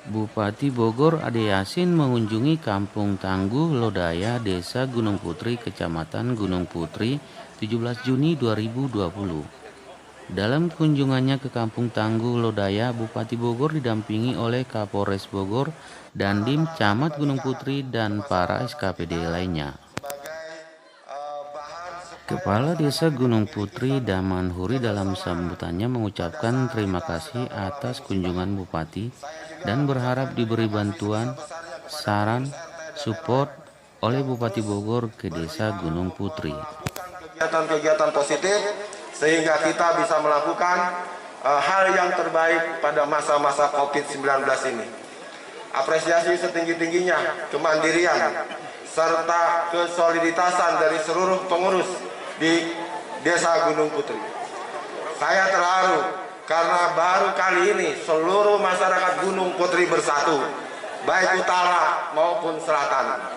Bupati Bogor Ade Yasin mengunjungi Kampung Tangguh Lodaya, Desa Gunung Putri, Kecamatan Gunung Putri, 17 Juni 2020. Dalam kunjungannya ke Kampung Tangguh Lodaya, Bupati Bogor didampingi oleh Kapolres Bogor, Dandim, Camat Gunung Putri, dan para SKPD lainnya. Kepala Desa Gunung Putri Daman Huri dalam sambutannya mengucapkan terima kasih atas kunjungan Bupati dan berharap diberi bantuan, saran, support oleh Bupati Bogor ke Desa Gunung Putri. Kegiatan-kegiatan positif sehingga kita bisa melakukan hal yang terbaik pada masa-masa COVID-19 ini. Apresiasi setinggi-tingginya kemandirian serta kesoliditasan dari seluruh pengurus di Desa Gunung Putri. Saya terharu karena baru kali ini seluruh masyarakat Gunung Putri bersatu, baik utara maupun selatan.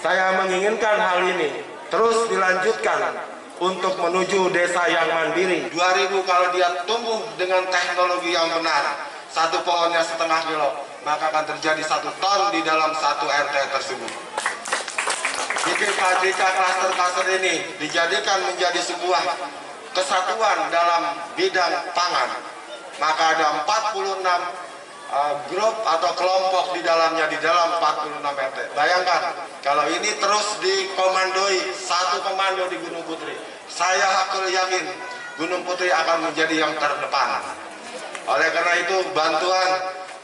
Saya menginginkan hal ini terus dilanjutkan untuk menuju desa yang mandiri. 2000 kalau dia tumbuh dengan teknologi yang benar, satu pohonnya setengah kilo, maka akan terjadi 1 ton di dalam satu RT tersebut. Jika klaster-klaster ini dijadikan menjadi sebuah kesatuan dalam bidang pangan, maka ada 46 grup atau kelompok di dalamnya, di dalam 46 RT. Bayangkan kalau ini terus dikomandoi satu komando di Gunung Putri, saya hakul yakin Gunung Putri akan menjadi yang terdepan. Oleh karena itu bantuan,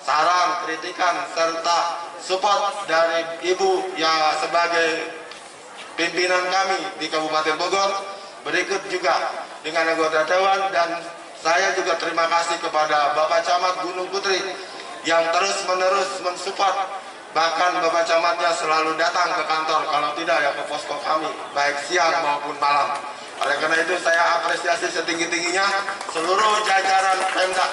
saran, kritikan, serta support dari Ibu yang sebagai pimpinan kami di Kabupaten Bogor, berikut juga dengan anggota Dewan, dan saya juga terima kasih kepada Bapak Camat Gunung Putri yang terus-menerus mensupport. Bahkan Bapak Camatnya selalu datang ke kantor, kalau tidak ya ke posko kami, baik siang maupun malam. Oleh karena itu saya apresiasi setinggi-tingginya seluruh jajaran Pemda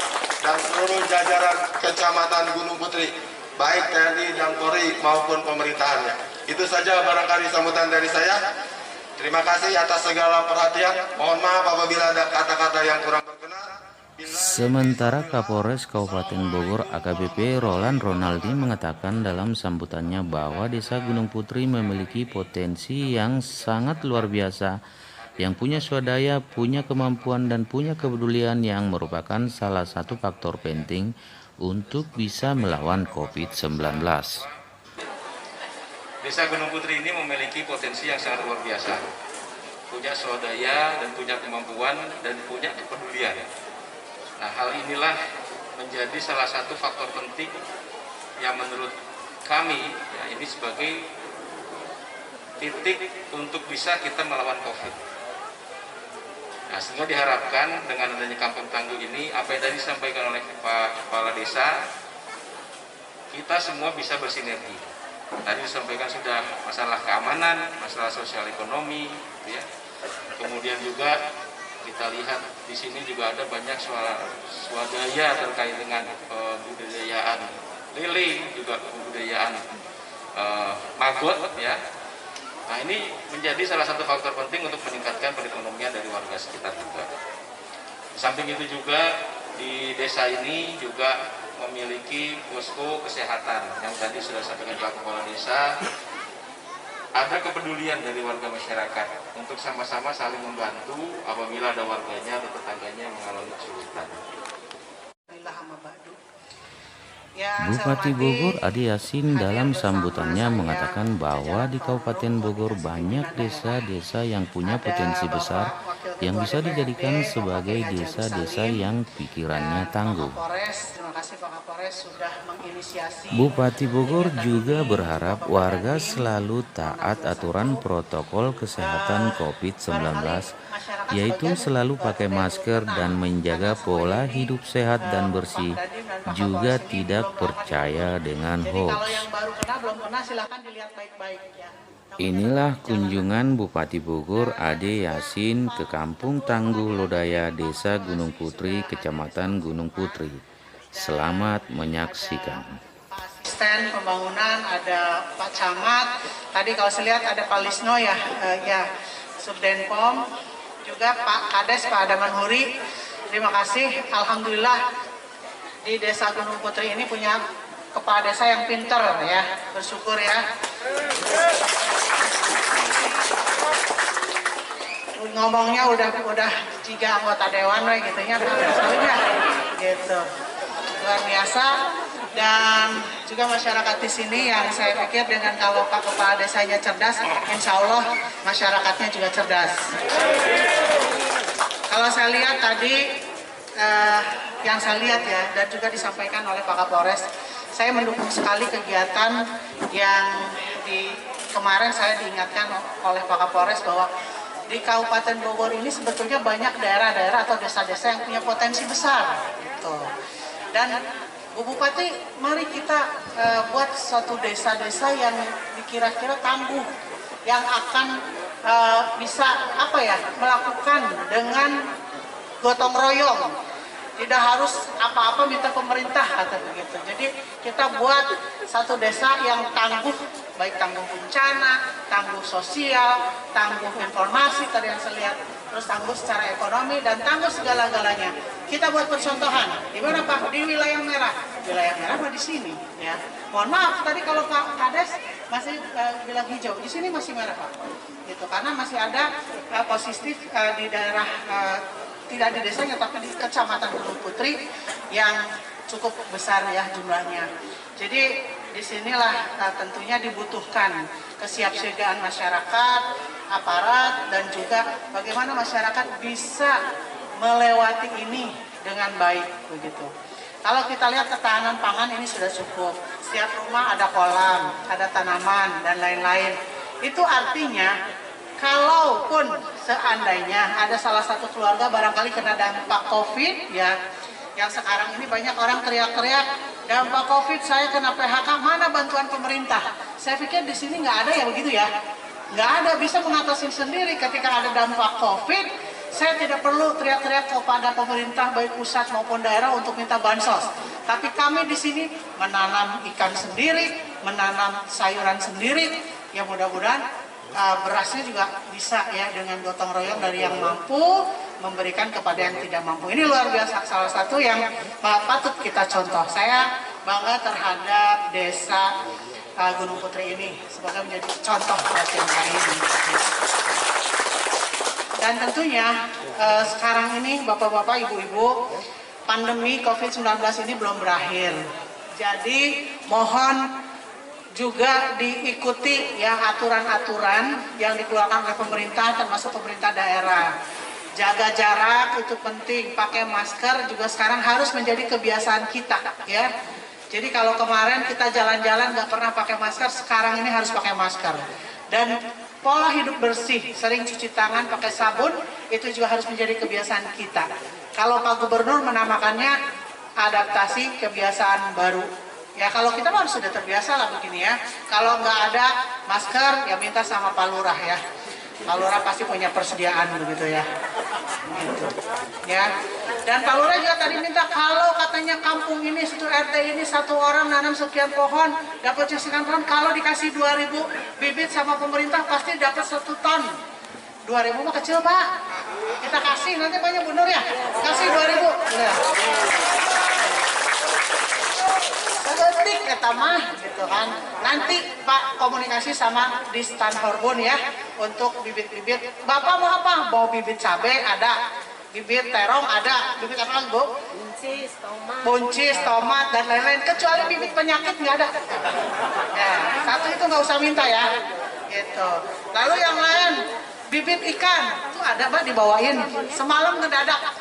dan seluruh jajaran Kecamatan Gunung Putri, baik TNI dan Polri maupun pemerintahannya. Itu saja barangkali sambutan dari saya. Terima kasih atas segala perhatian. Mohon maaf apabila ada kata-kata yang kurang berkenan. Sementara Kapolres Kabupaten Bogor AKBP Roland Ronaldi mengatakan dalam sambutannya bahwa Desa Gunung Putri memiliki potensi yang sangat luar biasa, yang punya swadaya, punya kemampuan, dan punya kepedulian yang merupakan salah satu faktor penting untuk bisa melawan COVID-19. Desa Gunung Putri ini memiliki potensi yang sangat luar biasa, punya swadaya dan punya kemampuan dan punya kepedulian. Nah, hal inilah menjadi salah satu faktor penting yang menurut kami ya, ini sebagai titik untuk bisa kita melawan COVID. Nah, sehingga diharapkan dengan adanya Kampung Tangguh ini, apa yang tadi disampaikan oleh Pak Kepala Desa, kita semua bisa bersinergi. Tadi disampaikan sudah masalah keamanan, masalah sosial ekonomi, ya. Kemudian juga kita lihat di sini juga ada banyak swadaya terkait dengan budayaan lele, juga kebudayaan magot, ya. Nah, ini menjadi salah satu faktor penting untuk meningkatkan perekonomian dari warga sekitar juga. Di samping itu juga di desa ini juga memiliki posko kesehatan yang tadi sudah sampaikan Pak Kepala Desa. Ada kepedulian dari warga masyarakat untuk sama-sama saling membantu apabila ada warganya atau tetangganya mengalami kesulitan. Bupati Bogor Ade Yasin dalam sambutannya mengatakan bahwa di Kabupaten Bogor banyak desa-desa yang punya potensi besar yang bisa dijadikan sebagai desa-desa yang pikirannya tangguh. Bupati Bogor juga berharap warga selalu taat aturan protokol kesehatan COVID-19, yaitu selalu pakai masker dan menjaga pola hidup sehat dan bersih, juga tidak percaya dengan hoax. Inilah kunjungan Bupati Bogor Ade Yasin ke Kampung Tangguh Lodaya, Desa Gunung Putri, Kecamatan Gunung Putri. Selamat menyaksikan. Asisten pembangunan ada Pak Camat, tadi kalau saya lihat ada Pak Lisno ya, Subdenpom, juga Pak Kades, Pak Daman Huri. Terima kasih, alhamdulillah di Desa Gunung Putri ini punya kepala desa yang pinter ya, bersyukur ya. Ngomongnya udah 3 anggota dewan we gitu ya, gitu. Luar biasa. Dan juga masyarakat di sini yang saya pikir dengan kalau Pak Kepala Desanya cerdas, insya Allah masyarakatnya juga cerdas. Kalau saya lihat tadi, yang saya lihat ya, dan juga disampaikan oleh Pak Kapolres, saya mendukung sekali kegiatan yang kemarin saya diingatkan oleh Pak Kapolres bahwa di Kabupaten Bogor ini sebetulnya banyak daerah-daerah atau desa-desa yang punya potensi besar. Gitu. Dan Bu Bupati, mari kita buat suatu desa-desa yang dikira-kira tangguh, yang akan bisa melakukan dengan gotong royong. Tidak harus apa-apa minta pemerintah kata begitu. Jadi kita buat satu desa yang tangguh, baik tangguh bencana, tangguh sosial, tangguh informasi tadi yang saya lihat, terus tangguh secara ekonomi dan tangguh segala-galanya. Kita buat percontohan. Di mana Pak? Di wilayah merah. Wilayah merah mah di sini ya. Mohon maaf tadi kalau Pak Kades masih bilang hijau, di sini masih merah Pak. Gitu karena masih ada positif di daerah tidak di desanya tapi di Kecamatan Gunung Putri yang cukup besar ya jumlahnya. Jadi disinilah tentunya dibutuhkan kesiapsiagaan masyarakat, aparat, dan juga bagaimana masyarakat bisa melewati ini dengan baik begitu. Kalau kita lihat ketahanan pangan ini sudah cukup. Setiap rumah ada kolam, ada tanaman dan lain-lain. Itu artinya kalaupun seandainya ada salah satu keluarga barangkali kena dampak COVID ya, yang sekarang ini banyak orang teriak-teriak dampak COVID saya kena PHK, mana bantuan pemerintah? Saya pikir di sini nggak ada ya begitu ya, nggak ada, bisa mengatasi sendiri ketika ada dampak COVID. Saya tidak perlu teriak-teriak kepada pemerintah baik pusat maupun daerah untuk minta bansos. Tapi kami di sini menanam ikan sendiri, menanam sayuran sendiri. Ya mudah-mudahan berasnya juga bisa ya dengan gotong royong dari yang mampu memberikan kepada yang tidak mampu. Ini luar biasa, salah satu yang patut kita contoh. Saya bangga terhadap desa Gunung Putri ini sebagai menjadi contoh buat yang lain. Dan tentunya sekarang ini Bapak-Bapak, Ibu-Ibu, pandemi COVID-19 ini belum berakhir. Jadi mohon juga diikuti ya aturan-aturan yang dikeluarkan oleh pemerintah termasuk pemerintah daerah. Jaga jarak itu penting, pakai masker juga sekarang harus menjadi kebiasaan kita ya. Jadi kalau kemarin kita jalan-jalan nggak pernah pakai masker, sekarang ini harus pakai masker. Dan pola hidup bersih, sering cuci tangan pakai sabun, itu juga harus menjadi kebiasaan kita. Kalau Pak Gubernur menamakannya adaptasi kebiasaan baru. Ya kalau kita harus sudah terbiasa lah begini ya. Kalau nggak ada masker ya minta sama Pak Lurah ya. Pak Lurah pasti punya persediaan begitu ya. Gitu. Ya. Dan Pak Lurah juga tadi minta kalau katanya kampung ini, satu RT ini satu orang nanam sekian pohon, dapat sekian pohon, kalau dikasih 2.000 bibit sama pemerintah pasti dapat 1 ton. 2.000 mah kecil Pak. Kita kasih nanti banyak bener ya. Kasih 2.000. Ya. Sedetik eta mah gitu kan. Nanti Pak komunikasi sama di Stan Horbun ya untuk bibit-bibit. Bapak mau apa? Mau bibit cabai ada, bibit terong ada, bibit apa lagi Bu? Buncis, tomat dan lain-lain. Kecuali bibit penyakit nggak ada. Ya, satu itu nggak usah minta ya. Gitu. Lalu yang lain bibit ikan itu ada Pak dibawain. Semalam ngedadak.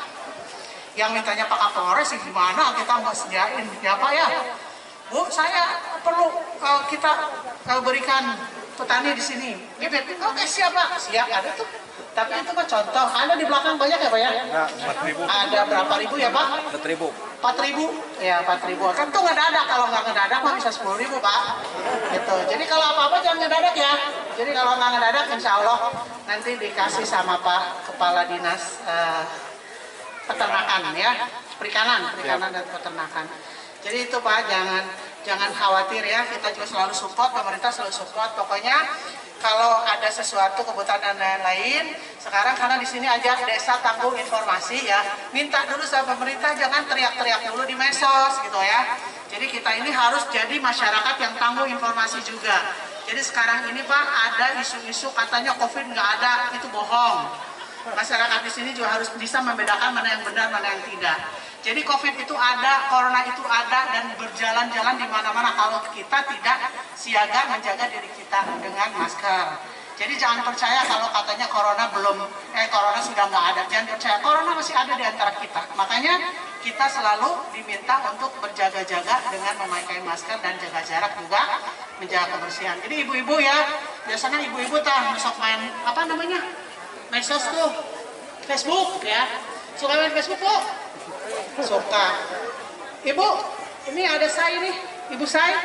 Yang mintanya Pak Kapolres gimana kita mau sediain ya Pak ya. Bu, saya perlu kita berikan petani di sini bibit. Oke siap Pak, siap ada tuh. Tapi itu mah contoh. Ada di belakang banyak ya Pak ya? Nah, 4.000. Ada berapa ribu ya Pak? 4.000. 4.000? Ya 4.000. Kan tuh ngedadak, kalau nggak ngedadak mah bisa 10.000 Pak. Gitu. Jadi kalau apa-apa jangan ngedadak ya. Jadi kalau nggak ngedadak insya Allah nanti dikasih sama Pak Kepala Dinas Peternakan ya. Perikanan dan peternakan. Jadi itu Pak, jangan khawatir ya, kita juga selalu support, pemerintah selalu support. Pokoknya kalau ada sesuatu kebutuhan dan lain-lain, sekarang karena di sini aja desa tangguh informasi ya, minta dulu sama pemerintah jangan teriak-teriak dulu di medsos gitu ya. Jadi kita ini harus jadi masyarakat yang tangguh informasi juga. Jadi sekarang ini Pak ada isu-isu katanya COVID nggak ada, itu bohong. Masyarakat di sini juga harus bisa membedakan mana yang benar, mana yang tidak. Jadi COVID itu ada, Corona itu ada dan berjalan-jalan di mana-mana kalau kita tidak siaga menjaga diri kita dengan masker. Jadi jangan percaya kalau katanya Corona Corona sudah nggak ada. Jangan percaya, Corona masih ada di antara kita. Makanya kita selalu diminta untuk berjaga-jaga dengan memakai masker dan jaga jarak juga, menjaga kebersihan. Jadi ibu-ibu ya, biasanya ibu-ibu masuk main apa namanya? Medsos tuh, Facebook ya. Suka main Facebook Bu? Suka. Ibu, ini ada saya nih, ibu saya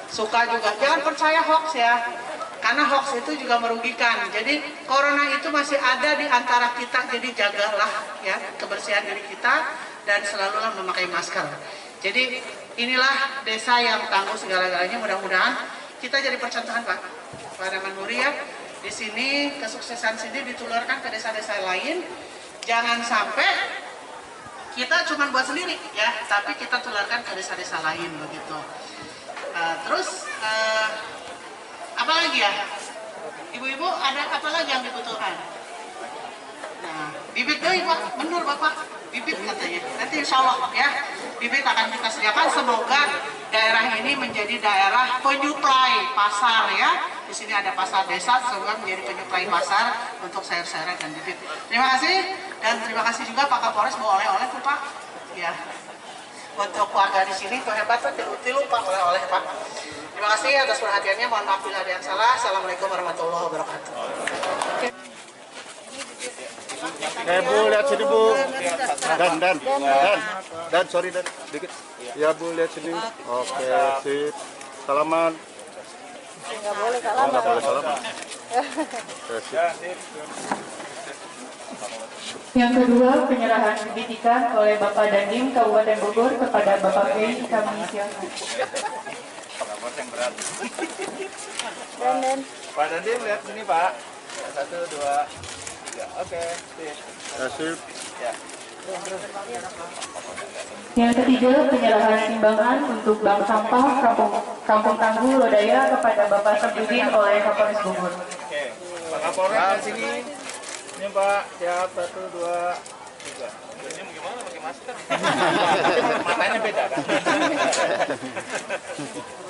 suka juga. Jangan percaya hoax ya, karena hoax itu juga merugikan. Jadi Corona itu masih ada di antara kita, jadi jagalah ya kebersihan diri kita dan selalulah memakai masker. Jadi inilah desa yang tangguh segala-galanya. Mudah-mudahan kita jadi percontohan Pak Rahman Nuri ya. Di sini kesuksesan sini ditularkan ke desa-desa lain. Jangan sampai kita cuma buat sendiri ya, tapi kita tularkan ke desa-desa lain begitu. Terus apa lagi ya? Ibu-ibu ada apa lagi yang dibutuhkan? Nah, bibit deh Pak, benar Bapak, bibit katanya. Nanti insya Allah ya, bibit akan kita sediakan. Semoga daerah ini menjadi daerah penyuplai pasar ya. Di sini ada pasar desa, semoga menjadi penyuplai pasar untuk sayur-sayuran dan bibit. Terima kasih dan terima kasih juga Pak Kapolres bawa oleh-oleh tuh Pak. Ya, untuk warga di sini tuh hebat Pak, tilu-tilu Pak oleh-oleh Pak. Terima kasih atas perhatiannya. Mohon maaf bila ada yang salah. Assalamualaikum warahmatullahi wabarakatuh. Bu, lihat sini Bu. Dan, sorry Dan, dikit. Ya Bu, lihat sini. Oke, sip. Salaman. Nggak boleh salaman. Nggak boleh salaman. Oke, sip. Yang kedua, penyerahan pendidikan oleh Bapak Dandim Kabupaten Bogor kepada Bapak Pei Kamisiono. Dan. Pak Dandim, lihat sini Pak. 1, 2, 3. Oke, sip. Sip. Ya. Yang ketiga, penyerahan timbangan untuk bank sampah Kampung Tangguh Lodaya kepada Bapak Samsudin oleh Kapolres Bogor. Oke. Pak Kapolres di sini. Ini Pak, siap. 1, 2, 3. Ini gimana pakai masker? Matanya beda kan?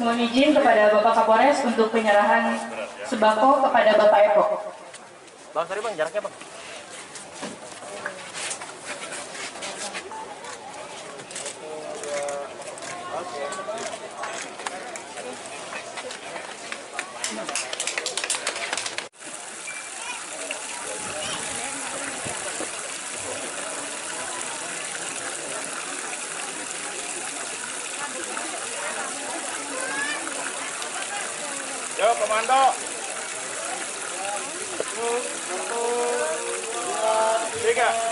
Mohon izin kepada Bapak Kapolres untuk penyerahan sembako kepada Bapak Eko. Bang, sorry Bang, jaraknya Bang. Yo, komando. 1, 2, 3.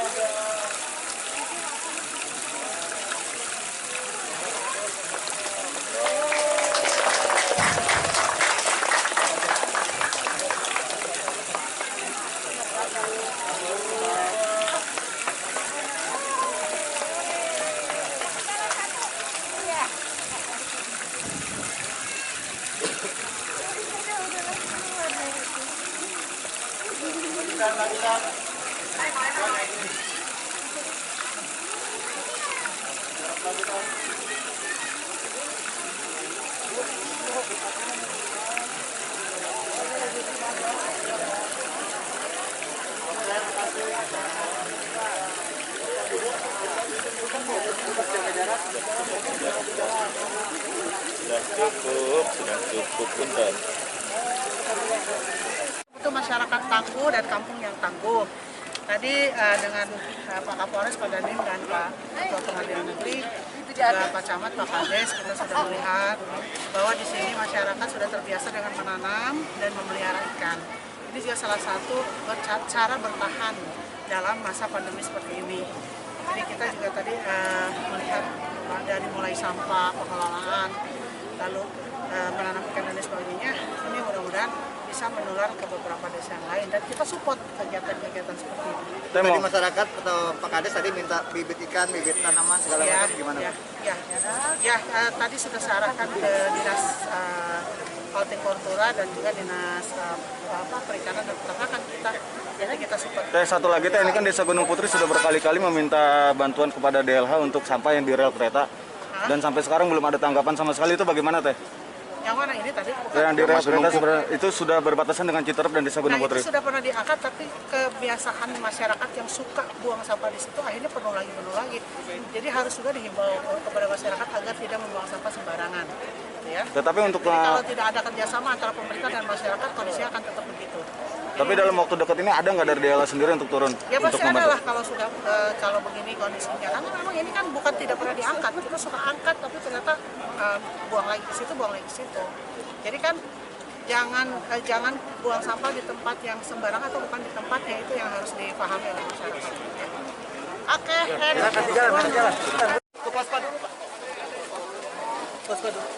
Sudah cukup punten. Itu masyarakat tangguh dan kampung yang tangguh. Tadi dengan Pak Kapolres, Pak Dandim dan Pak Ketua Pengadilan Negeri, juga Pak Camat, Pak Kades, kita sudah melihat bahwa di sini masyarakat sudah terbiasa dengan menanam dan memelihara ikan. Ini juga salah satu cara bertahan dalam masa pandemi seperti ini. Jadi kita juga tadi melihat dari mulai sampah, pengelolaan, lalu menanam ikan dan sebagainya. Ini mudah-mudahan bisa menular ke beberapa desa yang lain, dan kita support kegiatan-kegiatan seperti ini. Tadi masyarakat atau Pak Kades tadi minta bibit ikan, bibit tanaman segala Ya, macam gimana? tadi sudah saya arahkan ke dinas hortikultura dan juga dinas perikanan dan peternakan kita. Jadi kita support. Satu lagi ini kan Desa Gunung Putri sudah berkali-kali meminta bantuan kepada DLH untuk sampah yang di rel kereta. Dan sampai sekarang belum ada tanggapan sama sekali, itu bagaimana Teh? Yang mana ini tadi? Yang di rel kereta sebenarnya itu sudah berbatasan dengan Citerep dan Desa Gunung Putri. Itu sudah pernah diangkat, tapi kebiasaan masyarakat yang suka buang sampah di situ akhirnya penuh lagi. Jadi harus juga dihimbau kepada masyarakat agar tidak membuang sampah sembarangan. Ya. Tetapi untuk jadi kalau tidak ada kerjasama antara pemerintah dan masyarakat, kondisinya akan tetap begitu. Tapi dalam waktu dekat ini ada nggak dari DLH sendiri untuk turun? Ya untuk pasti ada lah kalau sudah kalau begini kondisinya. Karena memang ini kan bukan tidak pernah diangkat, kita suka angkat tapi ternyata buang lagi ke situ, buang lagi ke situ. Jadi kan jangan buang sampah di tempat yang sembarangan atau bukan di tempatnya, itu yang harus dipahami oleh masyarakat. Oke, jalan. Ke Pospa dulu, Pak. Pospa dulu.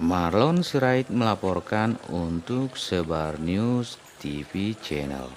Marlon Sirait melaporkan untuk Sebar News TV Channel.